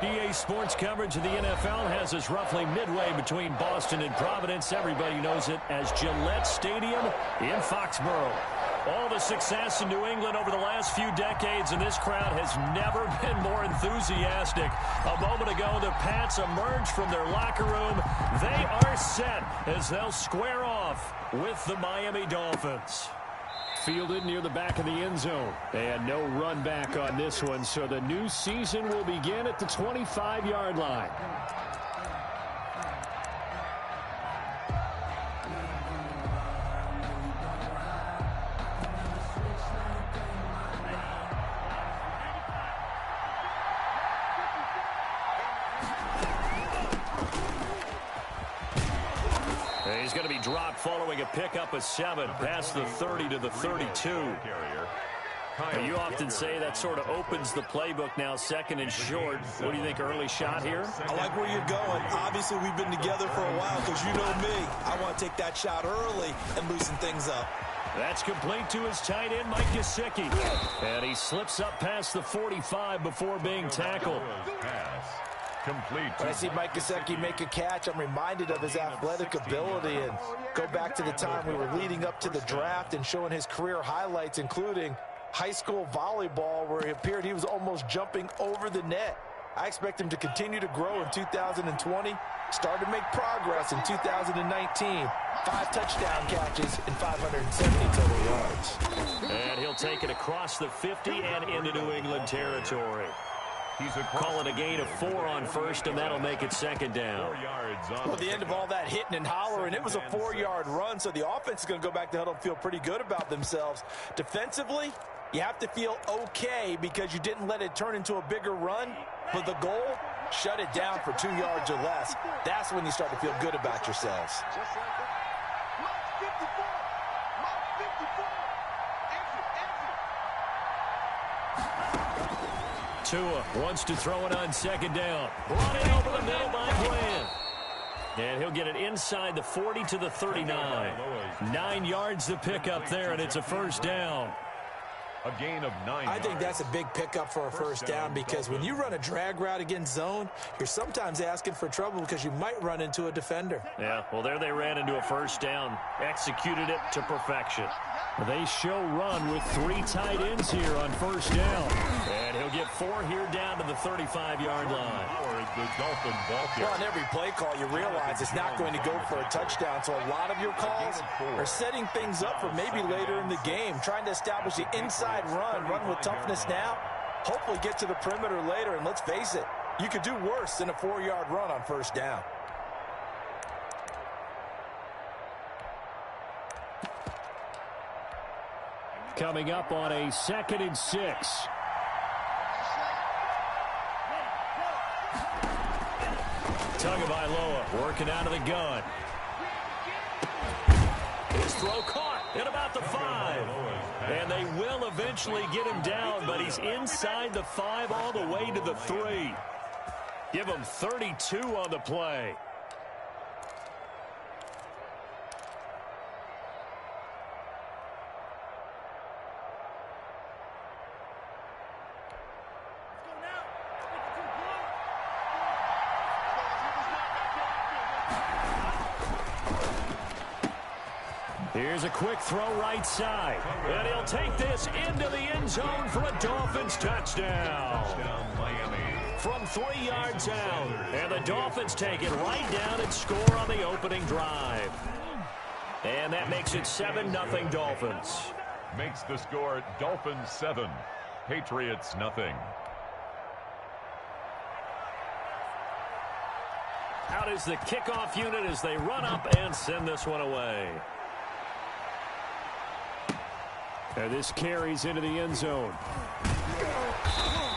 EA Sports coverage of the NFL has us roughly midway between Boston and Providence. Everybody knows it as Gillette Stadium in Foxborough. All the success in New England over the last few decades, and this crowd has never been more enthusiastic. A moment ago, the Pats emerged from their locker room. They are set as they'll square off with the Miami Dolphins. Fielded near the back of the end zone. And no run back on this one, so the new season will begin at the 25-yard line. He's going to be dropped following a pickup of 7 past the 30 to the 32. You often say that sort of opens the playbook now, second and short. What do you think, early shot here? I like where you're going. Obviously, we've been together for a while because you know me. I want to take that shot early and loosen things up. That's complete to his tight end, Mike Gesicki. And he slips up past the 45 before being tackled. Complete. When I see Mike Gesicki make a catch, I'm reminded of his athletic ability and go back to the time we were leading up to the draft and showing his career highlights, including high school volleyball, where he appeared he was almost jumping over the net. I expect him to continue to grow in 2020, start to make progress in 2019. 5 touchdown catches and 570 total yards. And he'll take it across the 50 and into New England territory. Call it a gain of 4 on first, and that'll make it second down. Well, the end of all that hitting and hollering, it was a 4-yard run, so the offense is going to go back to huddle and feel pretty good about themselves. Defensively, you have to feel okay because you didn't let it turn into a bigger run. But the goal, shut it down for 2 yards or less. That's when you start to feel good about yourselves. Tua wants to throw it on second down. Brought in over the middle by Bland. And he'll get it inside the 40 to the 39. 9 yards to pick up there, and it's a first down. A gain of 9 I think that's a big pickup for a first down because when you run a drag route against zone, you're sometimes asking for trouble because you might run into a defender. Yeah, well, there they ran into a first down. Executed it to perfection. They show run with 3 tight ends here on first down. And he'll get 4 here down to the 35-yard line. Well, on every play call, you realize it's not going to go for a touchdown. So a lot of your calls are setting things up for maybe later in the game, trying to establish the inside run with toughness now, hopefully get to the perimeter later. And let's face it, you could do worse than a 4-yard run on first down. Coming up on a 2nd and 6. Tagovailoa working out of the gun. His throw caught at about the 5. And they will eventually get him down, but he's inside the 5 all the way to the 3. Give him 32 on the play. Here's a quick throw right side. And he'll take this into the end zone for a Dolphins touchdown. From 3 yards out. And the Dolphins take it right down and score on the opening drive. And that makes it 7-0 Dolphins. Makes the score Dolphins 7, Patriots nothing. Out is the kickoff unit as they run up and send this one away. And this carries into the end zone.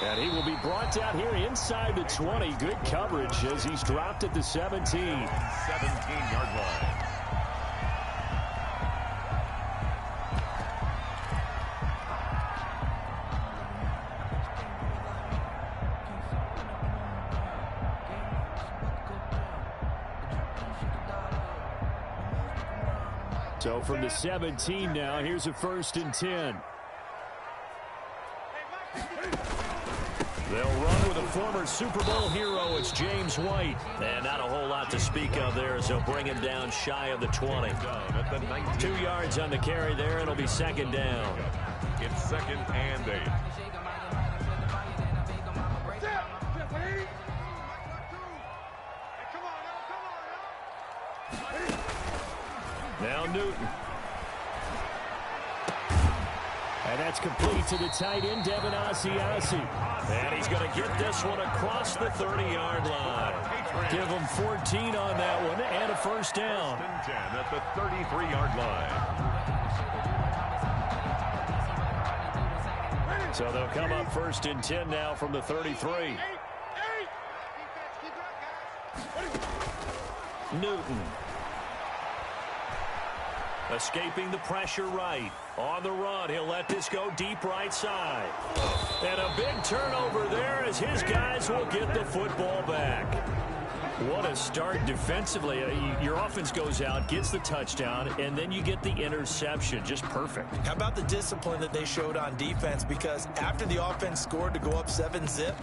And he will be brought down here inside the 20. Good coverage as he's dropped at the 17. 17-yard line. So from the 17 now, here's a 1st and 10. They'll run with a former Super Bowl hero, it's James White. And not a whole lot to speak of there as they'll bring him down shy of the 20. 2 yards on the carry there, and it'll be second down. It's 2nd and 8. Now Newton. And that's complete to the tight end, Devin Asiasi. And he's going to get this one across the 30-yard line. Give him 14 on that one and a first down. 10 at the 33-yard line. So they'll come up 1st and 10 now from the 33. Newton. Escaping the pressure right. On the run, he'll let this go deep right side. And a big turnover there as his guys will get the football back. What a start defensively. Your offense goes out, gets the touchdown, and then you get the interception. Just perfect. How about the discipline that they showed on defense? Because after the offense scored to go up 7-zip,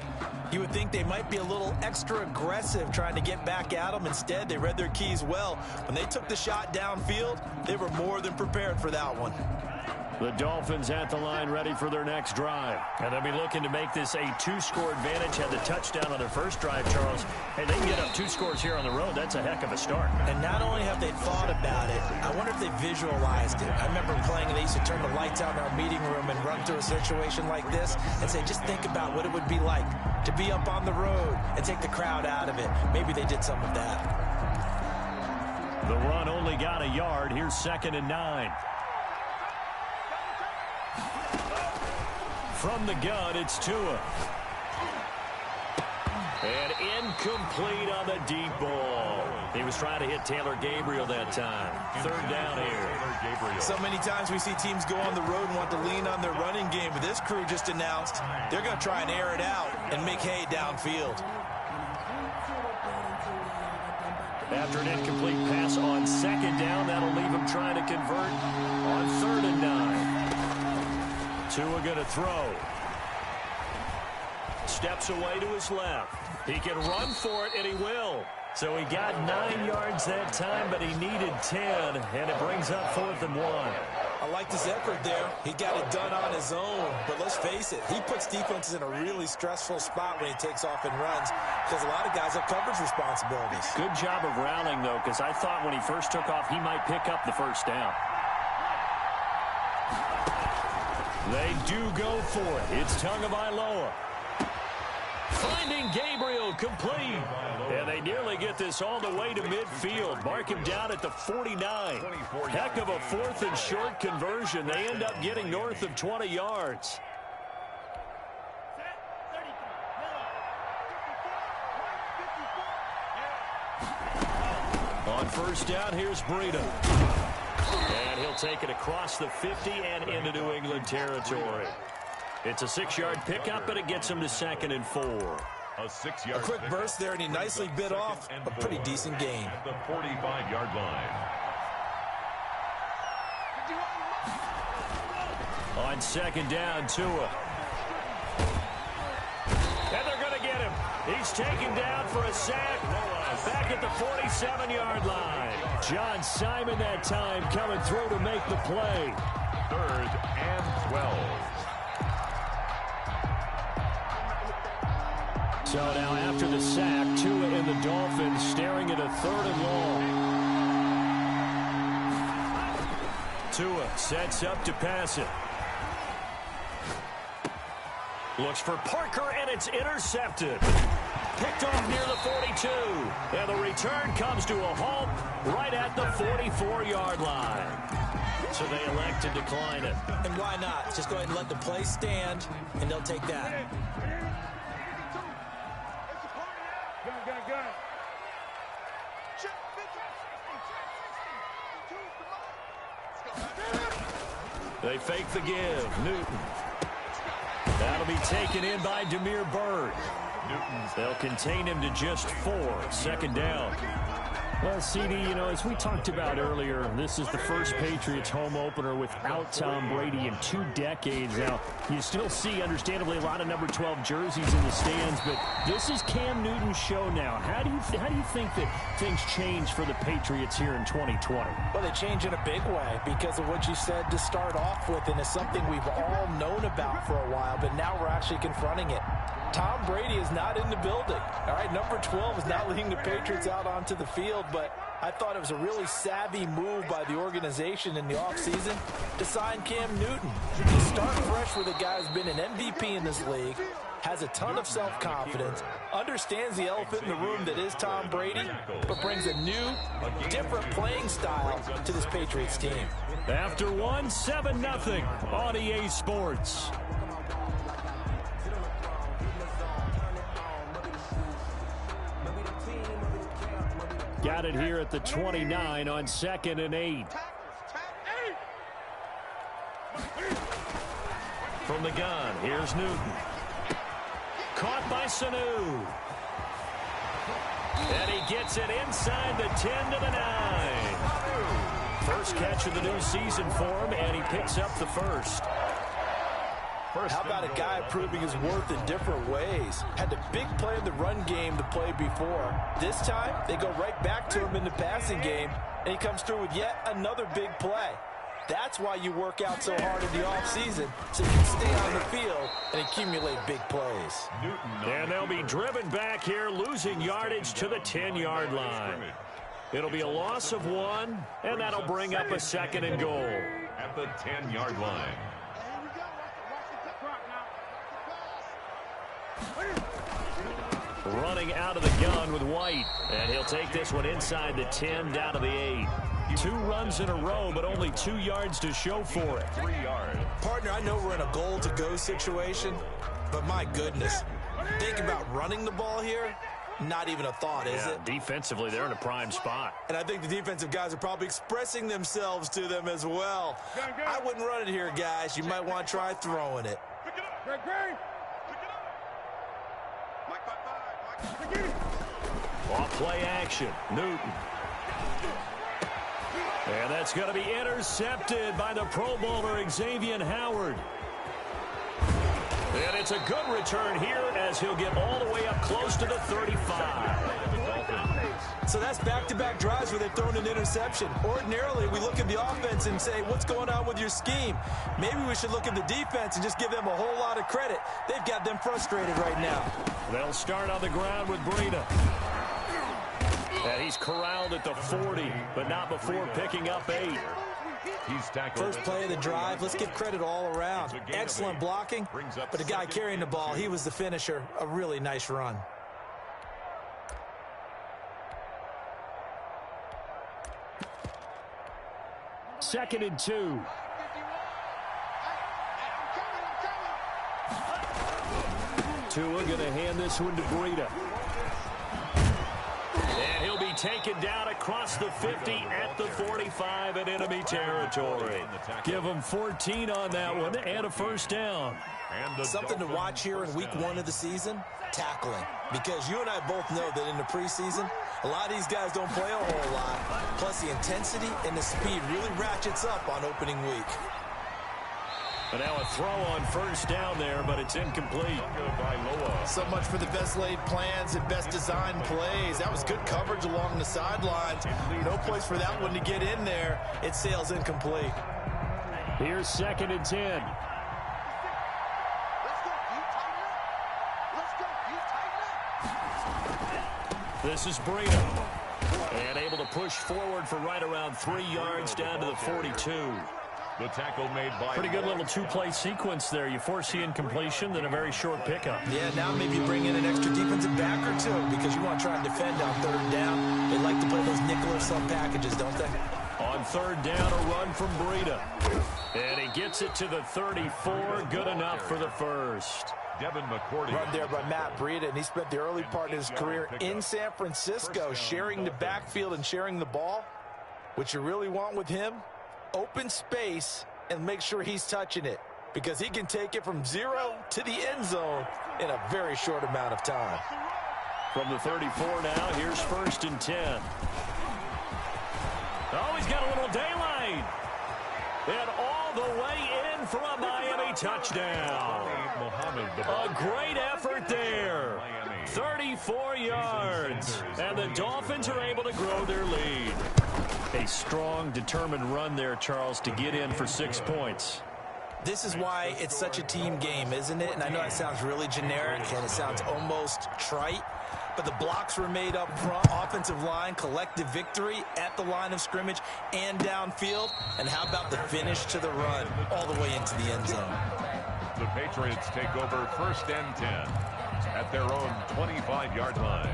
you would think they might be a little extra aggressive trying to get back at them. Instead, they read their keys well. When they took the shot downfield, they were more than prepared for that one. The Dolphins at the line ready for their next drive. And they'll be looking to make this a 2-score advantage. Had the touchdown on their first drive, Charles. Hey, they can get up 2 scores here on the road. That's a heck of a start. And not only have they thought about it, I wonder if they visualized it. I remember playing and they used to turn the lights out in our meeting room and run through a situation like this and say, just think about what it would be like to be up on the road and take the crowd out of it. Maybe they did some of that. The run only got a yard. Here's 2nd and 9. From the gun, it's Tua. And incomplete on the deep ball. He was trying to hit Taylor Gabriel that time. 3rd down here. So many times we see teams go on the road and want to lean on their running game, but this crew just announced they're going to try and air it out and make hay downfield. After an incomplete pass on 2nd down, that'll leave him trying to convert on 3rd and 9. Tua going to throw. Steps away to his left. He can run for it, and he will. So he got 9 yards that time, but he needed 10, and it brings up 4th and 1. I liked his effort there. He got it done on his own. But let's face it, he puts defenses in a really stressful spot when he takes off and runs because a lot of guys have coverage responsibilities. Good job of rallying, though, because I thought when he first took off, he might pick up the first down. They do go for it. It's Tagovailoa. Finding Gabriel complete. And they nearly get this all the way to midfield. Mark him down at the 49. Heck of a 4th and short conversion. They end up getting north of 20 yards. On 1st down, here's Breida. And he'll take it across the 50 and into New England territory. It's a 6-yard pickup, but it gets him to 2nd and 4. A 6-yard quick burst there, and he nicely bit off a pretty decent gain. At the 45-yard line. On 2nd down, Tua. And they're going to get him. He's taken down for a sack. Back at the 47-yard line. John Simon that time coming through to make the play. 3rd and 12. So now after the sack, Tua and the Dolphins staring at a 3rd and long. Tua sets up to pass it. Looks for Parker, and it's intercepted. Picked off near the 42. And the return comes to a halt right at the 44-yard line. So they elect to decline it. And why not? Just go ahead and let the play stand, and they'll take that. They fake the give. Newton. That'll be taken in by Damiere Byrd. They'll contain him to just 4. 2nd down. Well, CD, you know, as we talked about earlier, this is the first Patriots home opener without Tom Brady in 2 decades. Now, you still see, understandably, a lot of number 12 jerseys in the stands, but this is Cam Newton's show now. How do you think that things change for the Patriots here in 2020? Well, they change in a big way because of what you said to start off with, and it's something we've all known about for a while, but now we're actually confronting it. Tom Brady is not in the building. All right, number 12 is not leading the Patriots out onto the field, but I thought it was a really savvy move by the organization in the offseason to sign Cam Newton. To start fresh with a guy who's been an MVP in this league, has a ton of self-confidence, understands the elephant in the room that is Tom Brady, but brings a new, different playing style to this Patriots team. After one, 7-0 on EA Sports. Got it here at the 29 on 2nd and 8. From the gun, here's Newton. Caught by Sanu. And he gets it inside the 10 to the 9. First catch of the new season for him, and he picks up the first. How about a guy proving his worth in different ways? Had the big play in the run game to play before. This time, they go right back to him in the passing game, and he comes through with yet another big play. That's why you work out so hard in the offseason, so you can stay on the field and accumulate big plays. And they'll be driven back here, losing yardage to the 10-yard line. It'll be a loss of 1, and that'll bring up a 2nd and goal. At the 10-yard line. Running out of the gun with White. And he'll take this one inside the 10 down to the 8. 2 runs in a row, but only 2 yards to show for it. 3 yards. Partner, I know we're in a goal-to-go situation, but my goodness, think about running the ball here. Not even a thought, is it? Defensively, they're in a prime spot. And I think the defensive guys are probably expressing themselves to them as well. I wouldn't run it here, guys. You might want to try throwing it. Off play action, Newton. And that's going to be intercepted by the Pro Bowler Xavier Howard. And it's a good return here as he'll get all the way up close to the 35. So that's back-to-back drives where they've thrown an interception. Ordinarily, we look at the offense and say, what's going on with your scheme? Maybe we should look at the defense and just give them a whole lot of credit. They've got them frustrated right now. They'll start on the ground with Breida. And he's corralled at the 40, but not before picking up 8. He's tackled. First play of the drive, let's give credit all around. Excellent blocking, but the guy carrying the ball, he was the finisher. A really nice run. Second and 2. Tua going to hand this one to Breida. And he'll be taken down across the 50 at the 45 in enemy territory. Give him 14 on that one and a first down. Something to watch here in week 1 of the season, tackling. Because you and I both know that in the preseason, a lot of these guys don't play a whole lot. Plus the intensity and the speed really ratchets up on opening week. But now a throw on first down there, but it's incomplete. So much for the best laid plans and best designed plays. That was good coverage along the sidelines. No place for that one to get in there. It sails incomplete. Here's 2nd and 10. This is Breida. And able to push forward for right around 3 yards down to the 42. The tackle made by... Pretty good little 2-play sequence there. You force the incompletion, then a very short pickup. Yeah, now maybe you bring in an extra defensive back or 2 because you want to try and defend on 3rd down. They like to play those nickel or sub packages, don't they? On 3rd down, a run from Breida. And he gets it to the 34. Good enough for the first. Devin McCourty. Run there by Matt Breida, and he spent the early part of his career in San Francisco sharing the backfield and sharing the ball. What you really want with him, open space and make sure he's touching it because he can take it from 0 to the end zone in a very short amount of time. From the 34 now, here's 1st and 10. Oh, he's got a little daylight. And all the way in for a Miami touchdown. A great effort there. 34 yards. And the Dolphins are able to grow their lead. A strong, determined run there, Charles, to get in for 6 points. This is why it's such a team game, isn't it? And I know that sounds really generic and it sounds almost trite, but the blocks were made up front, offensive line, collective victory at the line of scrimmage and downfield. And how about the finish to the run all the way into the end zone? The Patriots take over 1st and 10 at their own 25-yard line.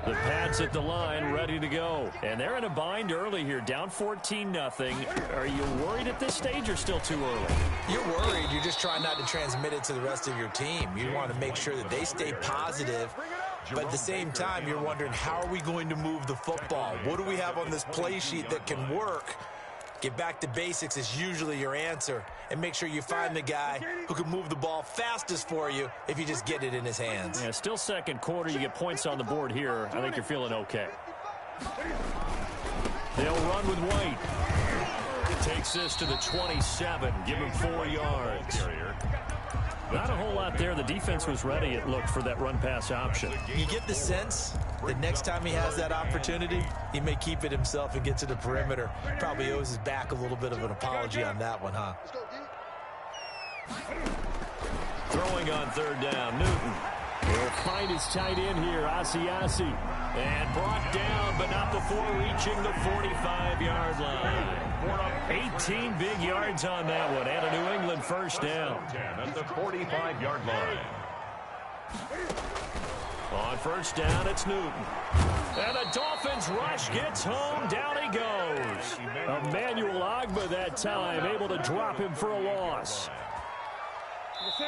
The Pats at the line, ready to go. And they're in a bind early here, down 14-0. Are you worried at this stage or still too early? You're worried. You're just trying not to transmit it to the rest of your team. You want to make sure that they stay positive. But at the same time, you're wondering, how are we going to move the football? What do we have on this play sheet that can work? Get back to basics is usually your answer. And make sure you find the guy who can move the ball fastest for you if you just get it in his hands. Yeah, still second quarter. You get points on the board here. I think you're feeling okay. They'll run with White. Takes this to the 27. Give him 4 yards. Not a whole lot there. The defense was ready, it looked, for that run-pass option. You get the sense that next time he has that opportunity, he may keep it himself and get to the perimeter. Probably owes his back a little bit of an apology on that one, huh? Throwing on 3rd down, Newton. He'll find his tight end here, Asiasi. And brought down, but not before reaching the 45-yard line. 18 big yards on that one, and a New England 1st down. At the 45-yard line. On 1st down, it's Newton. And the Dolphins rush gets home. Down he goes. Emmanuel Ogbah that time, able to drop him for a loss.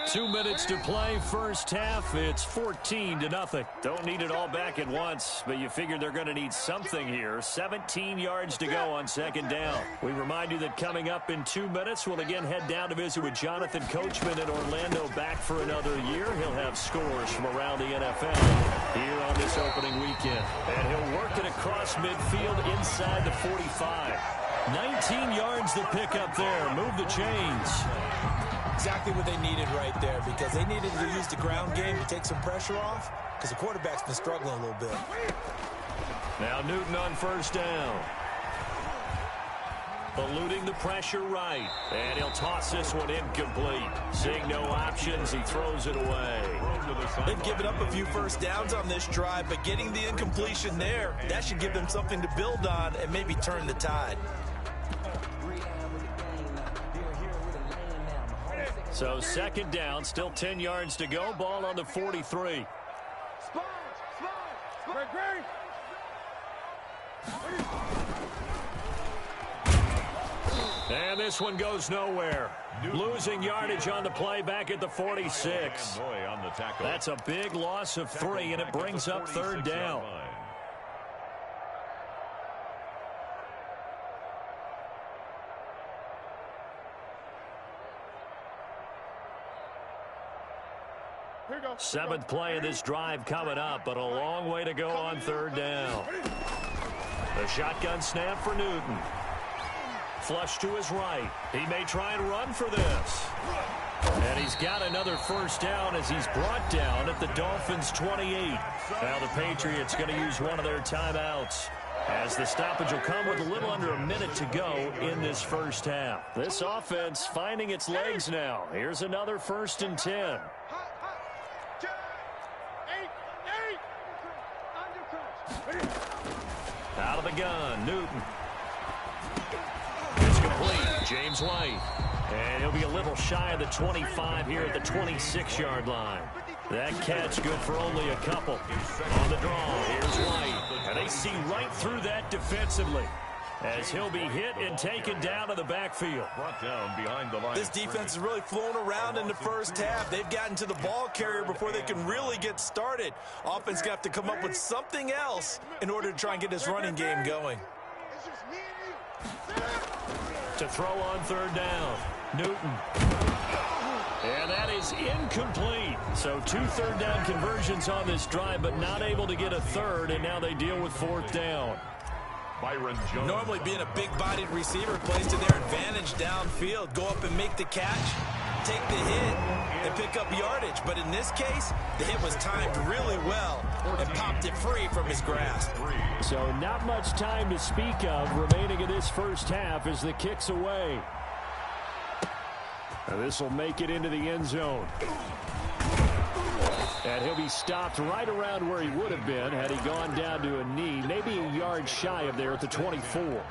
2 minutes to play, 1st half. It's 14-0. Don't need it all back at once, but you figure they're going to need something here. 17 yards to go on 2nd down. We remind you that coming up in 2 minutes, we'll again head down to visit with Jonathan Coachman in Orlando, back for another year. He'll have scores from around the NFL here on this opening weekend. And he'll work it across midfield inside the 45. 19 yards to pick up there. Move the chains. Exactly what they needed right there, because they needed to use the ground game to take some pressure off, because the quarterback's been struggling a little bit. Now Newton on 1st down. Eluding the pressure right. And he'll toss this one incomplete. Seeing no options, he throws it away. They've given up a few 1st downs on this drive, but getting the incompletion there, that should give them something to build on and maybe turn the tide. So 2nd down, still 10 yards to go. Ball on the 43. And this one goes nowhere. Losing yardage on the play back at the 46. That's a big loss of 3, and it brings up 3rd down. Seventh play of this drive coming up, but a long way to go on 3rd down. The shotgun snap for Newton. Flush to his right. He may try and run for this. And he's got another 1st down as he's brought down at the Dolphins' 28. Now the Patriots going to use one of their timeouts, as the stoppage will come with a little under a minute to go in this 1st half. This offense finding its legs now. Here's another 1st and 10. Out of the gun, Newton. It's complete. James White. And he'll be a little shy of the 25 here at the 26-yard line. That catch good for only a couple. On the draw, here's White. And they see right through that defensively, as he'll be hit and taken down to the backfield. Brought down behind the line. This defense has really flown around in the 1st half. They've gotten to the ball carrier before they can really get started. Offense got to come up with something else in order to try and get this running game going. To throw on 3rd down, Newton. And that is incomplete. So 2 3rd down conversions on this drive, but not able to get a 3rd, and now they deal with 4th down. Normally being a big-bodied receiver plays to their advantage downfield. Go up and make the catch, take the hit, and pick up yardage. But in this case, the hit was timed really well and popped it free from his grasp. So not much time to speak of remaining in this first half as the kick's away. This will make it into the end zone. And he'll be stopped right around where he would have been had he gone down to a knee, maybe a yard shy of there at the 24.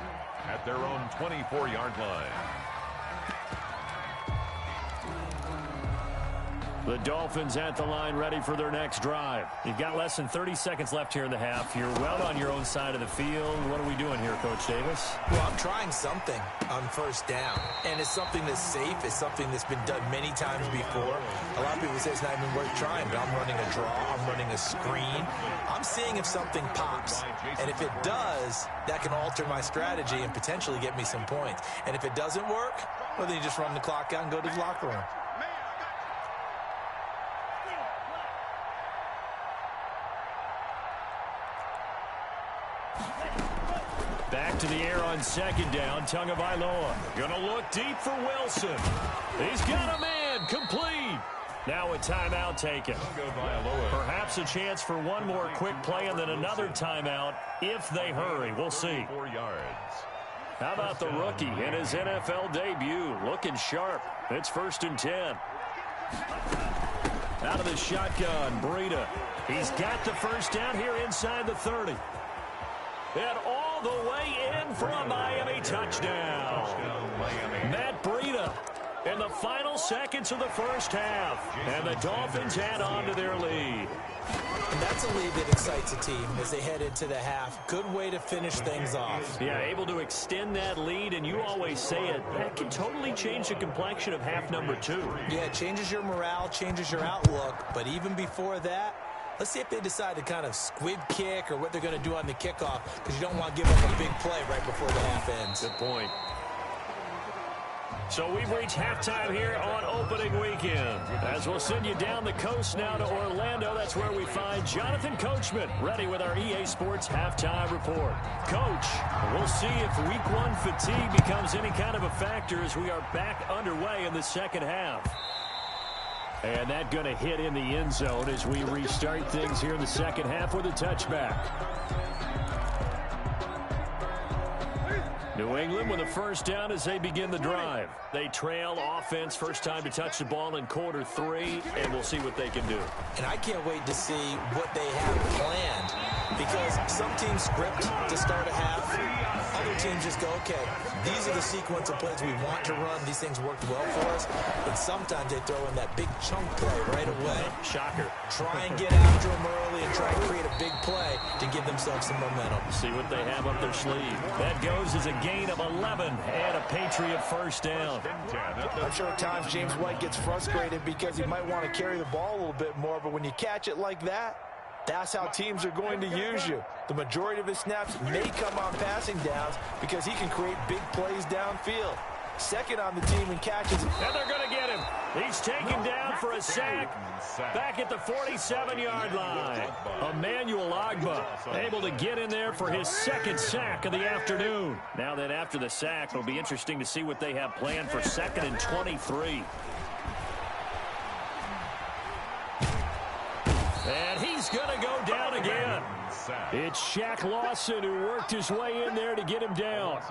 At their own 24-yard line. The Dolphins at the line ready for their next drive. You've got less than 30 seconds left here in the half. You're well on your own side of the field. What are we doing here, Coach Davis? Well, I'm trying something on first down, and it's something that's safe. It's something that's been done many times before. A lot of people say it's not even worth trying, but I'm running a draw. I'm running a screen. I'm seeing if something pops, and if it does, that can alter my strategy and potentially get me some points. And if it doesn't work, well, then you just run the clock out and go to the locker room. Back to the air on second down. Tagovailoa going to look deep for Wilson. He's got a man. Complete. Now a timeout taken. Perhaps a chance for one more quick play and then another timeout if they hurry. We'll see. 4 yards. How about the rookie in his NFL debut? Looking sharp. It's 1st and 10. Out of the shotgun, Breida. He's got the first down here inside the 30. And all the way in for a Miami touchdown. Matt Breida in the final seconds of the first half. And the Dolphins add on to their lead. And that's a lead that excites a team as they head into the half. Good way to finish things off. Yeah, able to extend that lead, and you always say it, that can totally change the complexion of half number 2. Yeah, it changes your morale, changes your outlook. But even before that, let's see if they decide to kind of squib kick or what they're going to do on the kickoff, because you don't want to give up a big play right before the half ends. Good point. So we've reached halftime here on opening weekend. As we'll send you down the coast now to Orlando, that's where we find Jonathan Coachman ready with our EA Sports halftime report. Coach, we'll see if week 1 fatigue becomes any kind of a factor as we are back underway in the second half. And that going to hit in the end zone as we restart things here in the second half with a touchback. New England with a first down as they begin the drive. They trail offense, first time to touch the ball in quarter 3, and we'll see what they can do. And I can't wait to see what they have planned, because some teams script to start a half. Other teams just go, okay, these are the sequence of plays we want to run. These things worked well for us. But sometimes they throw in that big chunk play right away. Shocker. Try and get after them early and try and create a big play to give themselves some momentum. See what they have up their sleeve. That goes as a gain of 11 and a Patriot first down. I'm sure at times James White gets frustrated because he might want to carry the ball a little bit more, but when you catch it like that, that's how teams are going to use you. The majority of his snaps may come on passing downs because he can create big plays downfield. Second on the team in catches. And they're going to get him. He's taken down for a sack back at the 47-yard line. Emmanuel Ogbah able to get in there for his second sack of the afternoon. Now then, after the sack, it'll be interesting to see what they have planned for 2nd and 23. And he's going to go down again. It's Shaq Lawson who worked his way in there to get him down.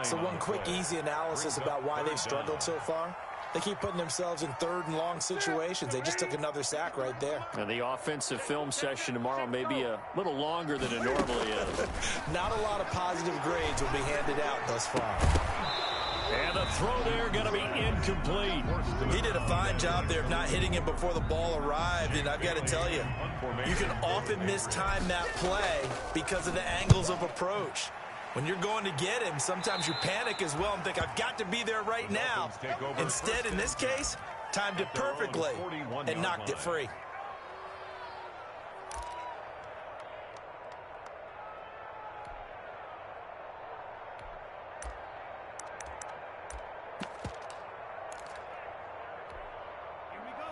So one quick, easy analysis about why they've struggled so far. They keep putting themselves in 3rd and long situations. They just took another sack right there. And the offensive film session tomorrow may be a little longer than it normally is. Not a lot of positive grades will be handed out thus far. And the throw there going to be incomplete. He did a fine job there of not hitting him before the ball arrived, and I've got to tell you, you can often mistime that play because of the angles of approach. When you're going to get him, sometimes you panic as well and think, I've got to be there right now. Instead, in this case, timed it perfectly and knocked it free.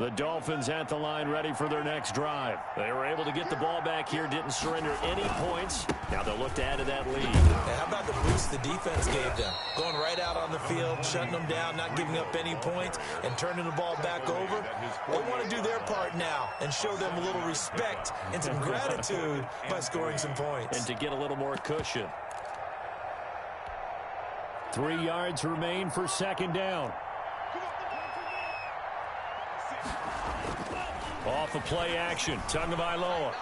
The Dolphins at the line ready for their next drive. They were able to get the ball back here, didn't surrender any points. Now they'll look to add to that lead. And how about the boost the defense gave them? Going right out on the field, shutting them down, not giving up any points, and turning the ball back over. They want to do their part now and show them a little respect and some gratitude by scoring some points. And to get a little more cushion. 3 yards remain for second down. Off of play action, Tagovailoa.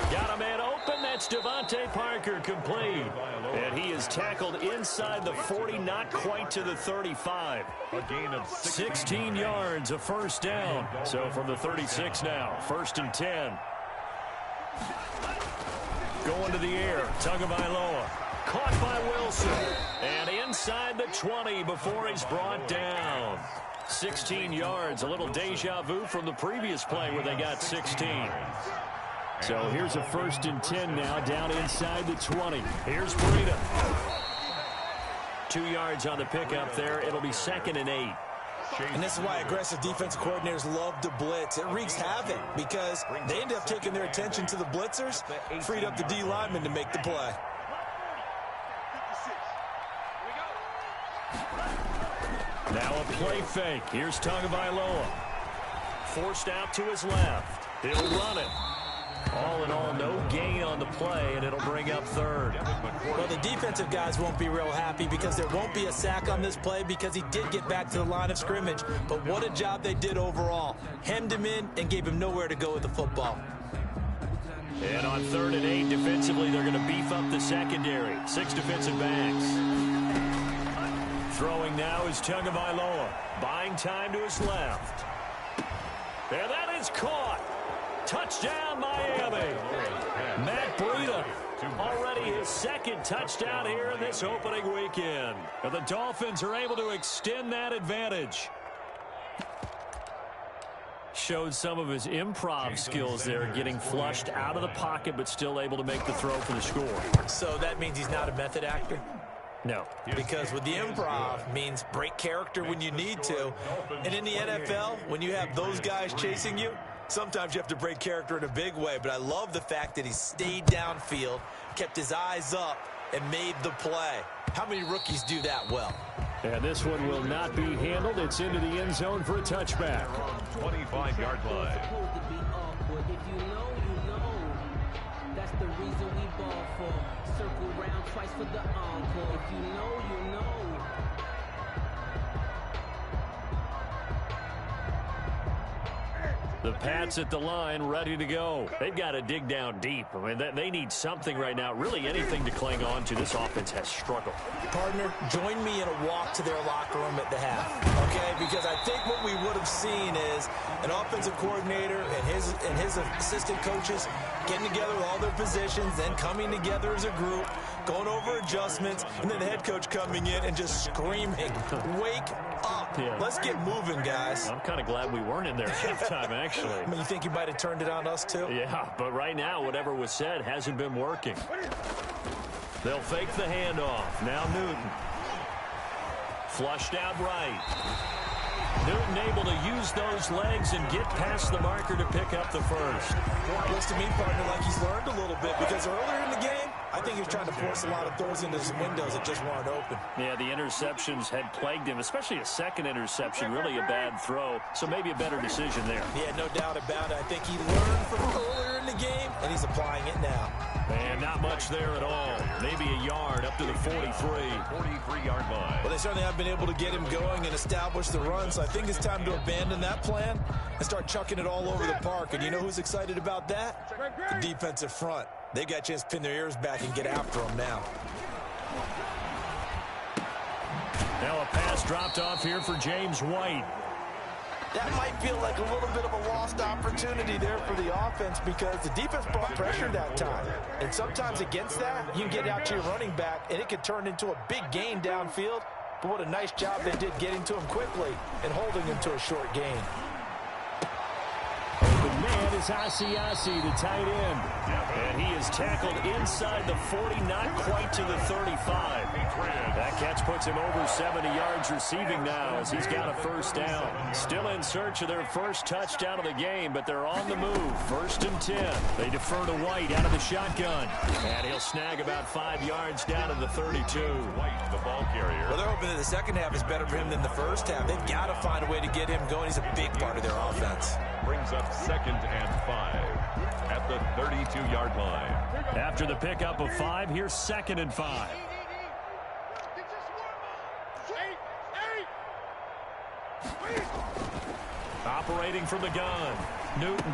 Got a man open, that's Devontae Parker, complete. And he is tackled inside the 40, not quite to the 35. A gain of 16 yards, a first down. So from the 36 now, 1st and 10. Going to the air, Tagovailoa. Caught by Wilson. And inside the 20 before he's brought down. 16 yards, a little deja vu from the previous play where they got 16. So here's a 1st and 10 now, down inside the 20. Here's Breida. 2 yards on the pickup there. It'll be 2nd and 8. And this is why aggressive defensive coordinators love to blitz. It wreaks havoc because they end up taking their attention to the blitzers, freed up the D lineman to make the play. Now a play fake. Here's Tagovailoa. Forced out to his left. He'll run it. All in all, no gain on the play, and it'll bring up 3rd. Well, the defensive guys won't be real happy because there won't be a sack on this play because he did get back to the line of scrimmage. But what a job they did overall. Hemmed him in and gave him nowhere to go with the football. And on 3rd and 8, defensively, they're going to beef up the secondary. 6 defensive backs. Throwing now is Tagovailoa. Buying time to his left. And that is caught. Touchdown, Miami. Matt Breida, already his 2nd touchdown here in this opening weekend. And the Dolphins are able to extend that advantage. Showed some of his improv skills there, getting flushed out of the pocket, but still able to make the throw for the score. So that means he's not a method actor? No. Because with the improv means break character when you need to. And in the NFL, when you have those guys chasing you, sometimes you have to break character in a big way. But I love the fact that he stayed downfield, kept his eyes up, and made the play. How many rookies do that well? And this one will not be handled. It's into the end zone for a touchback. 25-yard line. If you know, you know. That's the reason we ball for. Circle round twice for the encore. If you know, you know. The Pats at the line, ready to go. They've got to dig down deep. I mean, they need something right now, really anything to cling on to. This offense has struggled. Partner, join me in a walk to their locker room at the half, okay? Because I think what we would have seen is an offensive coordinator and his assistant coaches getting together with all their positions, then coming together as a group, going over adjustments, and then the head coach coming in and just screaming, wake up. Yeah. Let's get moving, guys. I'm kind of glad we weren't in there at halftime, actually. I mean, you think you might have turned it on us, too? Yeah, but right now, whatever was said hasn't been working. They'll fake the handoff. Now Newton. Flushed out right. Newton able to use those legs and get past the marker to pick up the first. Looks to me, partner, like he's learned a little bit because earlier in the game, I think he was trying to force a lot of throws into some windows that just weren't open. Yeah, the interceptions had plagued him, especially a second interception, really a bad throw. So maybe a better decision there. Yeah, no doubt about it. I think he learned from earlier in the game, and he's applying it now. And not much there at all. Maybe a yard up to the 43. 43-yard line. Well, they certainly have been able to get him going and establish the run, so I think it's time to abandon that plan and start chucking it all over the park. And you know who's excited about that? The defensive front. They got a chance to pin their ears back and get after him now. Now a pass dropped off here for James White. That might feel like a little bit of a lost opportunity there for the offense because the defense brought pressure that time. And sometimes against that, you can get out to your running back, and it can turn into a big gain downfield. But what a nice job they did getting to him quickly and holding him to a short gain. Open man is Asiasi, the tight end. And he is tackled inside the 40, not quite to the 35. That catch puts him over 70 yards receiving now as he's got a first down. Still in search of their first touchdown of the game, but they're on the move. First and 10. They defer to White out of the shotgun. And he'll snag about 5 yards down to the 32. White, the ball carrier. Well, they're hoping that the second half is better for him than the first half. They've got to find a way to get him going. He's a big part of their offense. Brings up 2nd and 5 at the 32-yard line. After the pickup of 5, here's 2nd and 5. Operating from the gun, Newton.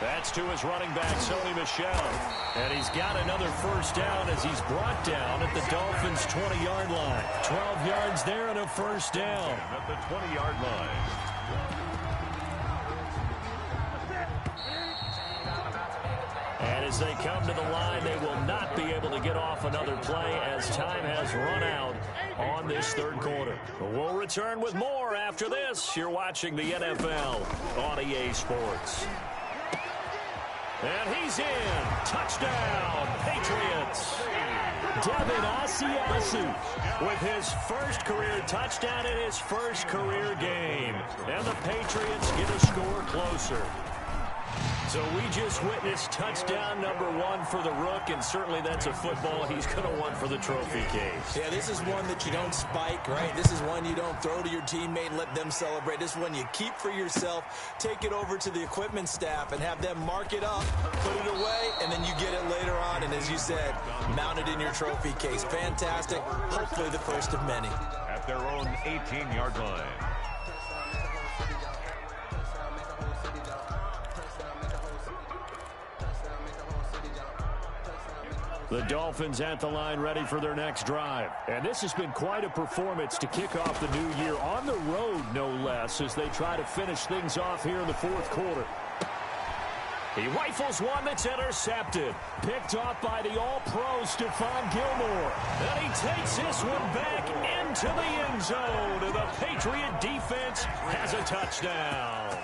That's to his running back, Sony Michel. And he's got another first down as he's brought down at the Dolphins' 20-yard line. 12 yards there and a first down. At the 20-yard line. And as they come to the line, they will not be able to get off another play as time has run out on this third quarter. We'll return with more after this. You're watching the NFL on EA Sports. And he's in. Touchdown, Patriots. Devin Asiasi with his first career touchdown in his first career game. And the Patriots get a score closer. So we just witnessed touchdown number 1 for the Rook, and certainly that's a football he's going to want for the trophy case. Yeah, this is one that you don't spike, right? This is one you don't throw to your teammate and let them celebrate. This is one you keep for yourself, take it over to the equipment staff and have them mark it up, put it away, and then you get it later on. And as you said, mount it in your trophy case. Fantastic. Hopefully the first of many. At their own 18-yard line. The Dolphins at the line ready for their next drive. And this has been quite a performance to kick off the new year on the road, no less, as they try to finish things off here in the fourth quarter. He rifles one that's intercepted. Picked off by the all-pro Stephon Gilmore. And he takes this one back into the end zone. And the Patriot defense has a touchdown.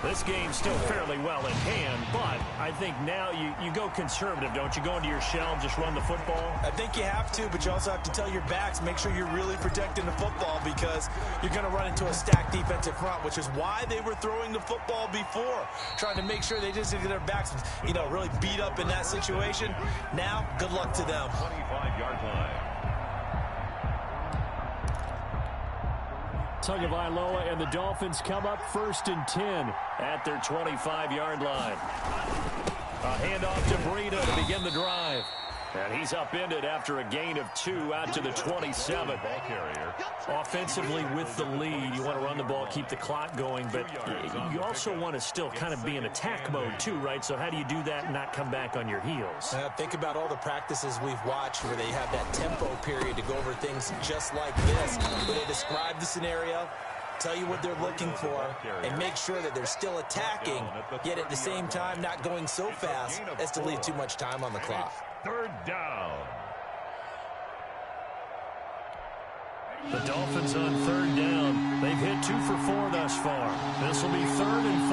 This game's still fairly well in hand, but I think now you go conservative, don't you? Go into your shell and just run the football? I think you have to, but you also have to tell your backs, make sure you're really protecting the football because you're going to run into a stacked defensive front, which is why they were throwing the football before, trying to make sure they just get their backs, really beat up in that situation. Now, good luck to them. 25-yard line. Tagovailoa and the Dolphins come up 1st and 10 at their 25-yard line. A handoff to Breida to begin the drive. And he's upended after a gain of 2 out to the 27. Ball carrier. Offensively with the lead, you want to run the ball, keep the clock going, but you also want to still kind of be in attack mode too, right? So how do you do that and not come back on your heels? Think about all the practices we've watched where they have that tempo period to go over things just like this, where they describe the scenario, tell you what they're looking for, and make sure that they're still attacking, yet at the same time not going so fast as to leave too much time on the clock. 3rd down. The Dolphins on 3rd down. They've hit 2 for 4 thus far. This will be 3rd and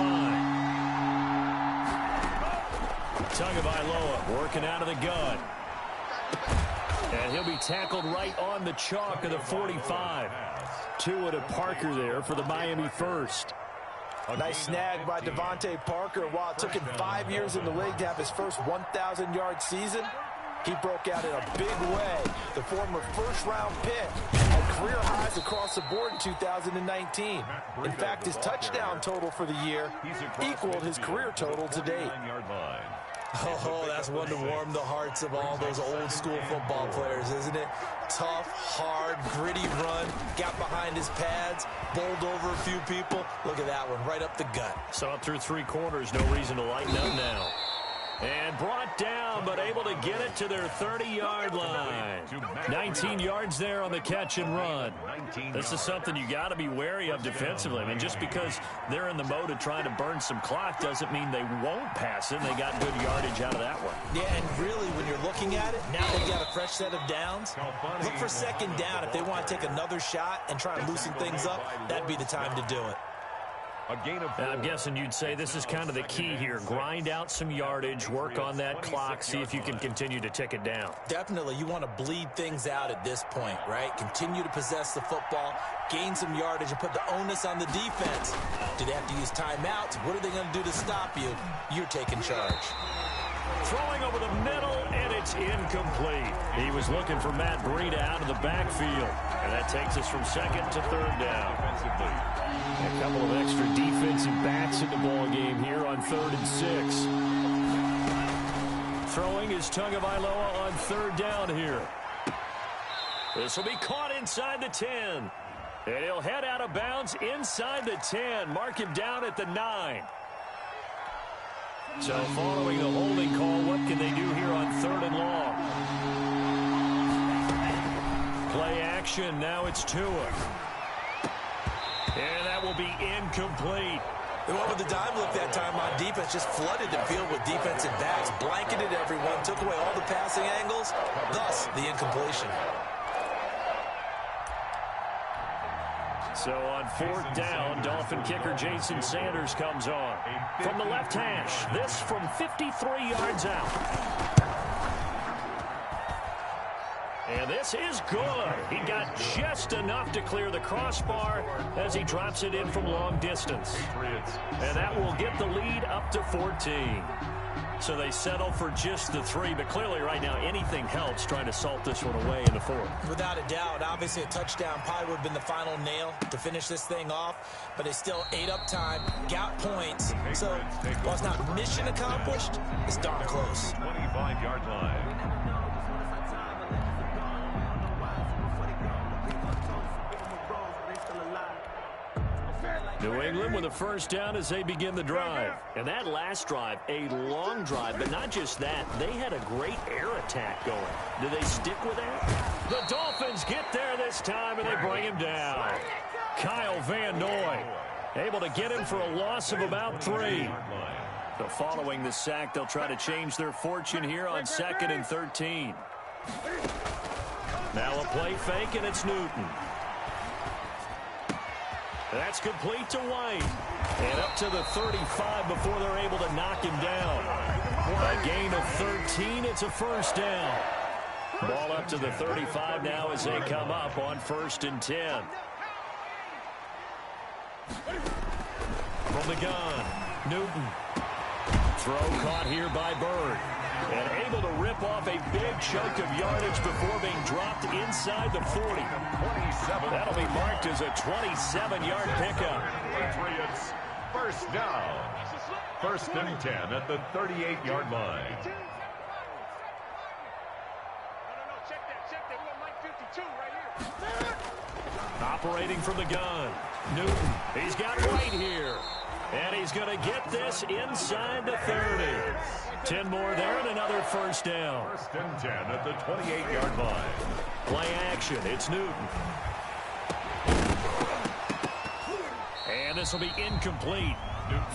5. Tagovailoa working out of the gun. And he'll be tackled right on the chalk of the 45. Tua to Parker there for the Miami first. Nice snag by Devontae Parker. While it took him 5 years in the league to have his first 1,000-yard season, he broke out in a big way. The former first-round pick had career highs across the board in 2019. In fact, his touchdown total for the year equaled his career total to date. Oh, that's one to warm the hearts of all those old-school football players, isn't it? Tough, hard, gritty run, got behind his pads, bowled over a few people. Look at that one, right up the gut. Saw it through 3 quarters, no reason to lighten up now. And brought down, but able to get it to their 30-yard line. 19 yards there on the catch and run. This is something you got to be wary of defensively. I mean, just because they're in the mode of trying to burn some clock doesn't mean they won't pass it. They got good yardage out of that one. Yeah, and really, when you're looking at it, now they've got a fresh set of downs. Look for 2nd down. If they want to take another shot and try and loosen things up, that'd be the time to do it. A gain of 4. I'm guessing you'd say this is kind of the key here. Grind out some yardage, work on that clock, see if you can continue to tick it down. Definitely, you want to bleed things out at this point, right? Continue to possess the football, gain some yardage, and put the onus on the defense. Do they have to use timeouts? What are they going to do to stop you? You're taking charge. Throwing over the middle, and it's incomplete. He was looking for Matt Breida out of the backfield. And that takes us from second to third down. A couple of extra defensive backs in the ball game here on 3rd and 6. Throwing is Tagovailoa on 3rd down here. This will be caught inside the 10. And he'll head out of bounds inside the 10. Mark him down at the 9. So following the holding call, what can they do here on 3rd and long? Play action. Now it's Tua. And that will be incomplete. They went with the dive look that time on defense, just flooded the field with defensive backs, blanketed everyone, took away all the passing angles, thus the incompletion. So on 4th down, Dolphin kicker Jason Sanders comes on. From the left hash, this from 53 yards out. And this is good. He got just enough to clear the crossbar as he drops it in from long distance. And that will get the lead up to 14. So they settle for just the 3, but clearly right now anything helps trying to salt this one away in the 4th. Without a doubt, obviously a touchdown probably would have been the final nail to finish this thing off, but they still ate up time, got points. So while it's not mission accomplished, it's darn close. 25-yard line. New England with a first down as they begin the drive. And that last drive, a long drive, but not just that. They had a great air attack going. Do they stick with that? The Dolphins get there this time, and they bring him down. Kyle Van Noy able to get him for a loss of about 3. So following the sack, they'll try to change their fortune here on 2nd and 13. Now a play fake, and it's Newton. That's complete to White. And up to the 35 before they're able to knock him down. A gain of 13. It's a first down. Ball up to the 35 now as they come up on 1st and 10. From the gun, Newton. Throw caught here by Bird. And able to rip off a big chunk of yardage before being dropped inside the 40. 27. That'll be marked as a 27-yard pickup. Patriots first down. 1st and 10 at the 38-yard line. Operating from the gun, Newton. He's got White here. And he's going to get this inside the 30. 10 more there and another first down. 1st and 10 at the 28-yard line. Play action. It's Newton. And this will be incomplete.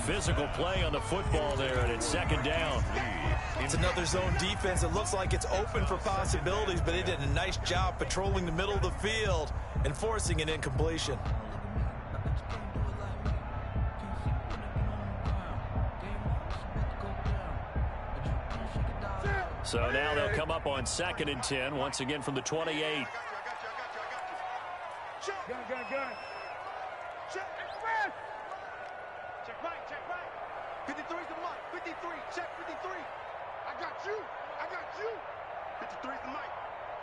Physical play on the football there, and it's 2nd down. It's another zone defense. It looks like it's open for possibilities, but they did a nice job patrolling the middle of the field and forcing an incompletion. So now they'll come up on 2nd and 10, once again from the 28. Gun. Check right. 53's the mic. 53. Check 53. I got you. 53's the mic.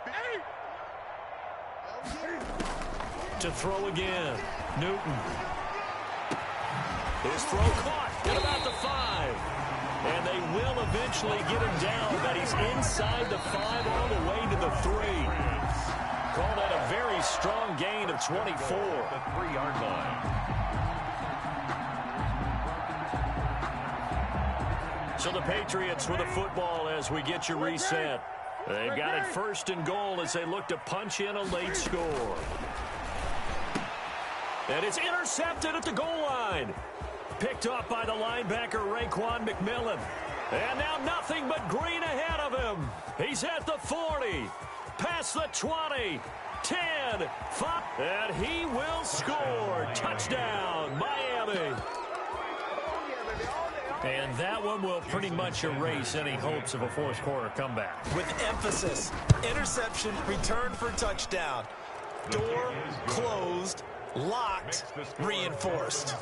Hey! To throw again, Newton. His throw caught at about the 5. And they will eventually get him down, but he's inside the 5 all the way to the 3. Call that a very strong gain of 24. The 3-yard line. So the Patriots with the football as we get you reset. They've got it 1st and goal as they look to punch in a late score. And it's intercepted at the goal line. Picked off by the linebacker, Raekwon McMillan. And now nothing but green ahead of him. He's at the 40, past the 20, 10, 5, and he will score. Touchdown, Miami. And that one will pretty much erase any hopes of a fourth quarter comeback. With emphasis, interception, return for touchdown. Door closed, locked, reinforced.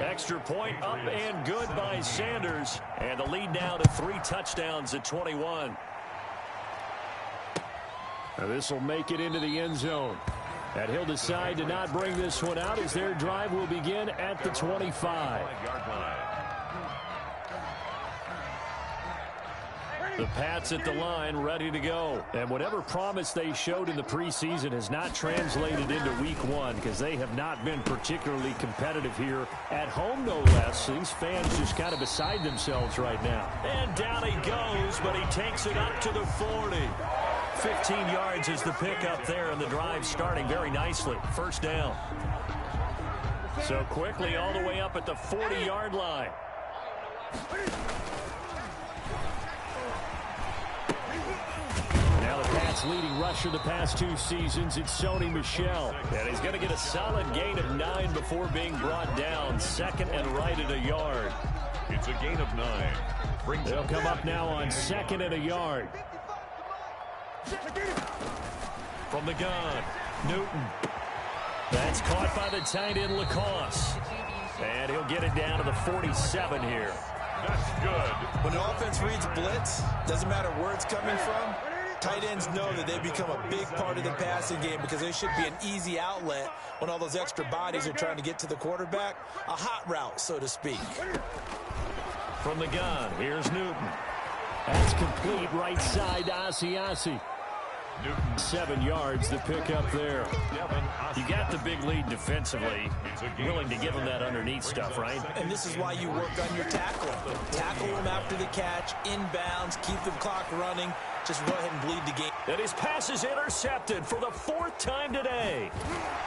Extra point up and good by Sanders. And the lead now to 3 touchdowns at 21. Now this will make it into the end zone. And he'll decide to not bring this one out as their drive will begin at the 25. The Pats at the line, ready to go. And whatever promise they showed in the preseason has not translated into week 1 because they have not been particularly competitive here at home, no less. These fans just kind of beside themselves right now. And down he goes, but he takes it up to the 40. 15 yards is the pickup there, and the drive starting very nicely. First down. So quickly all the way up at the 40-yard line. Now the Pats' leading rusher the past 2 seasons, it's Sony Michel. And he's going to get a solid gain of 9 before being brought down. Second and right at a yard. It's a gain of 9. They'll come up now on second and a yard. From the gun, Newton. That's caught by the tight end, Lacoste. And he'll get it down to the 47 here. That's good. When an offense reads blitz, doesn't matter where it's coming from, tight ends know that they become a big part of the passing game because they should be an easy outlet when all those extra bodies are trying to get to the quarterback. A hot route, so to speak. From the gun, here's Newton. That's complete right side to Asiasi. Newton. 7 yards to pick up there. You got the big lead defensively. Willing to give them that underneath stuff, right? And this is why you work on your tackling. Tackle them after the catch, inbounds, keep the clock running. Just go ahead and bleed the game. And his pass is intercepted for the 4th time today.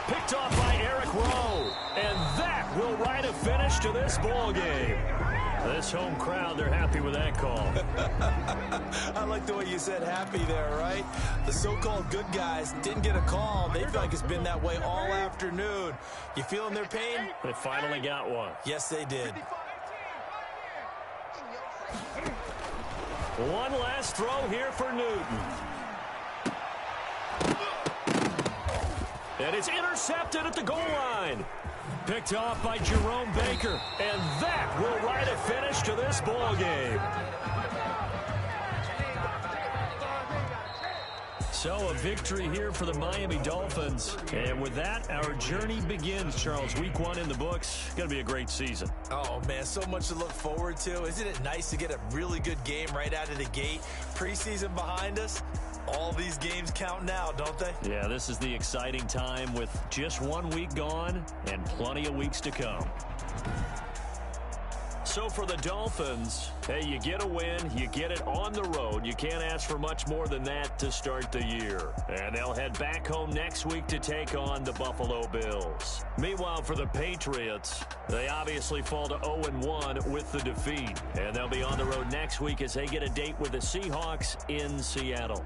Picked off by Eric Rowe. And that will write a finish to this ball game. This home crowd, they're happy with that call. I like the way you said happy there, right? The so-called good guys didn't get a call. They feel like it's been that way all afternoon. You feeling their pain? They finally got one. Yes, they did. One last throw here for Newton. And it's intercepted at the goal line. Picked off by Jerome Baker. And that will write a finish to this ball game. So a victory here for the Miami Dolphins. And with that, our journey begins, Charles. Week 1 in the books. Going to be a great season. Oh, man, so much to look forward to. Isn't it nice to get a really good game right out of the gate? Preseason behind us. All these games count now, don't they? Yeah, this is the exciting time with just 1 week gone and plenty of weeks to come. So for the Dolphins, hey, you get a win, you get it on the road. You can't ask for much more than that to start the year. And they'll head back home next week to take on the Buffalo Bills. Meanwhile, for the Patriots, they obviously fall to 0-1 with the defeat. And they'll be on the road next week as they get a date with the Seahawks in Seattle.